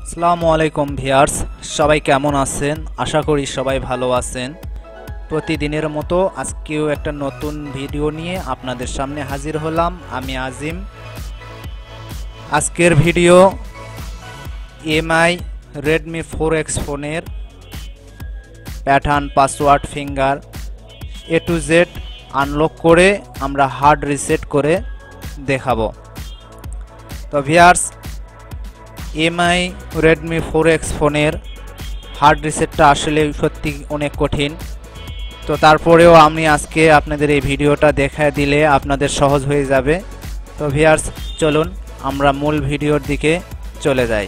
আসসালামু আলাইকুম ভিউয়ার্স, সবাই কেমন আছেন? আশা করি সবাই ভালো আছেন। প্রতিদিনের মতো আজকেও একটা নতুন ভিডিও নিয়ে আপনাদের সামনে হাজির হলাম। আমি আজিম। আজকের ভিডিও এমআই রেডমি 4X ফোনের pattern, password, finger A to Z unlock করে আমরা হার্ড রিসেট করে দেখাবো। তো ভিউয়ার্স, এমআই রেডমি 4X ফোনের হার্ড রিসেটটা আসলে সত্যি অনেক কঠিন। তো তারপরেও আমি আজকে আপনাদের এই ভিডিওটা দেখায় দিলে আপনাদের সহজ হয়ে যাবে। তো ভিউয়ার্স, চলুন আমরা মূল ভিডিওর দিকে চলে যাই।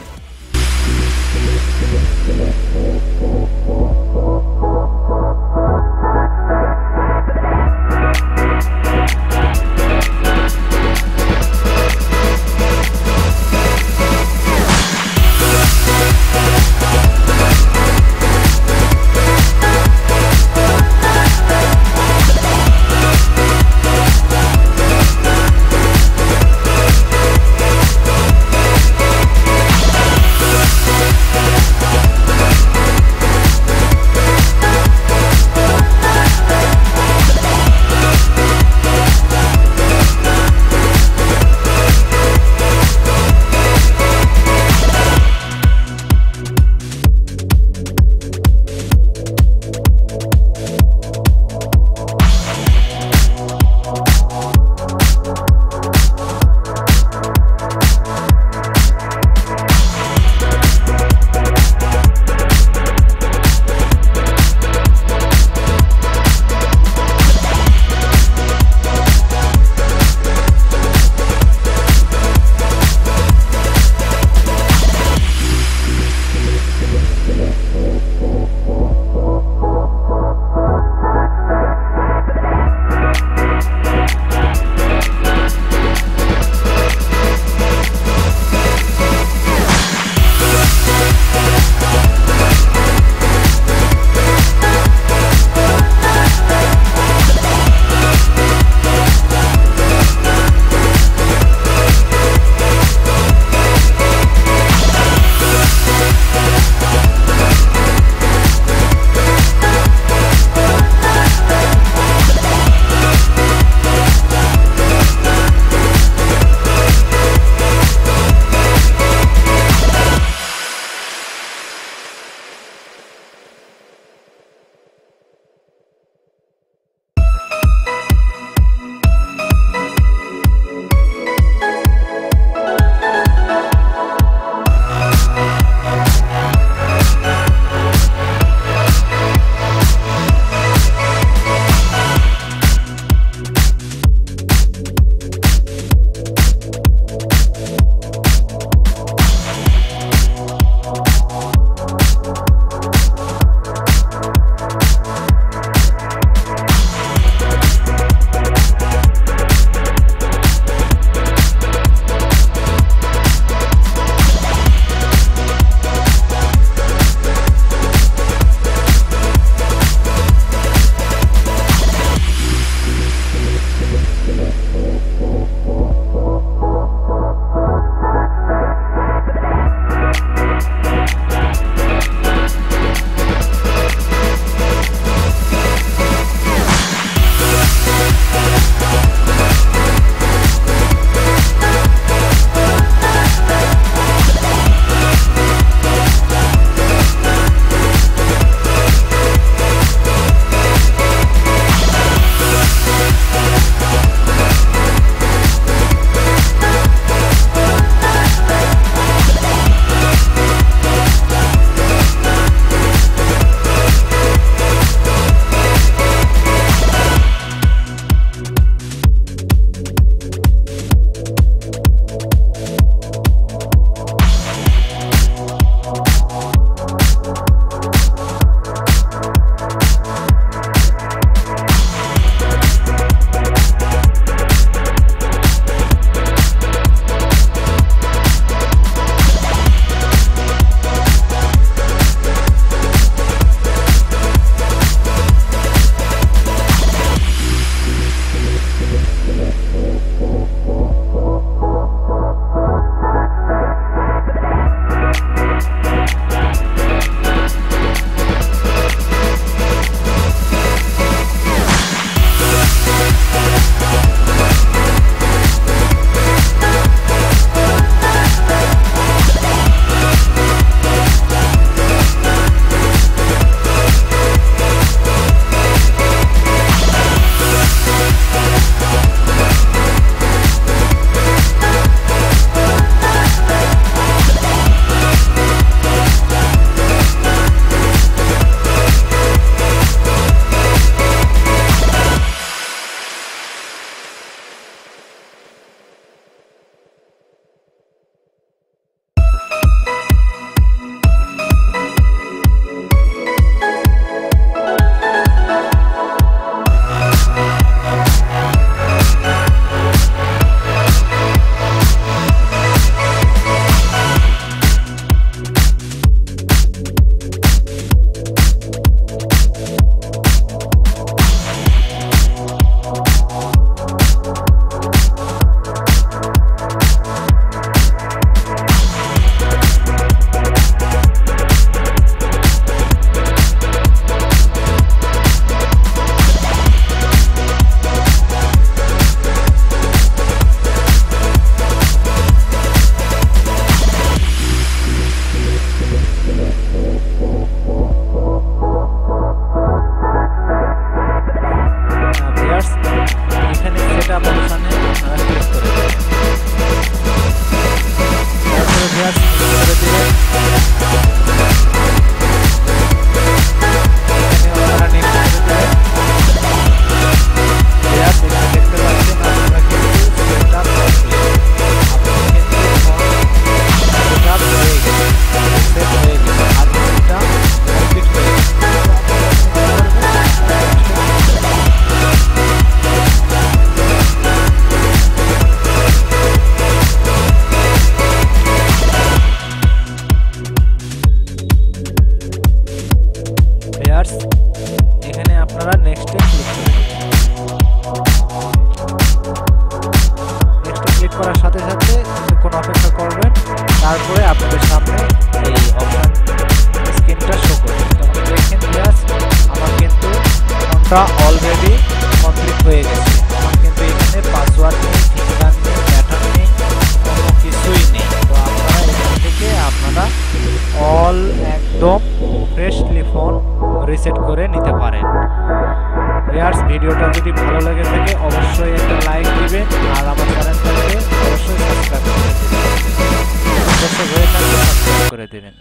এখানে আপনারা নেক্সটে ক্লিক করার সাথে সাথে কিছুক্ষণ অপেক্ষা করবেন, তারপরে আপনাদের সামনে এই অপশন স্ক্রিনটা শো করবে। তখন দেখেন ভিউয়ার্স আমার কিন্তু ফোনটা অলরেডি কমপ্লিট হয়ে গেছে। আমার কিন্তু এখানে পাসওয়ার্ড নেই, ফিঙ্গার নেই, প্যাটার্ন নেই, কোনো কিছুই নেই। তো আপনারা এখান থেকে আপনারা অল একদম ফ্রেশলি ফোন রিসেট করে নিতে পারেন। ভিউয়ার্স ভিডিওটা যদি ভালো লাগে থাকে অবশ্যই একটা লাইক দিবেন আর আমার চ্যানেলটাকে অবশ্যই সাবস্ক্রাইব করে দিবেন। করে দেবেন।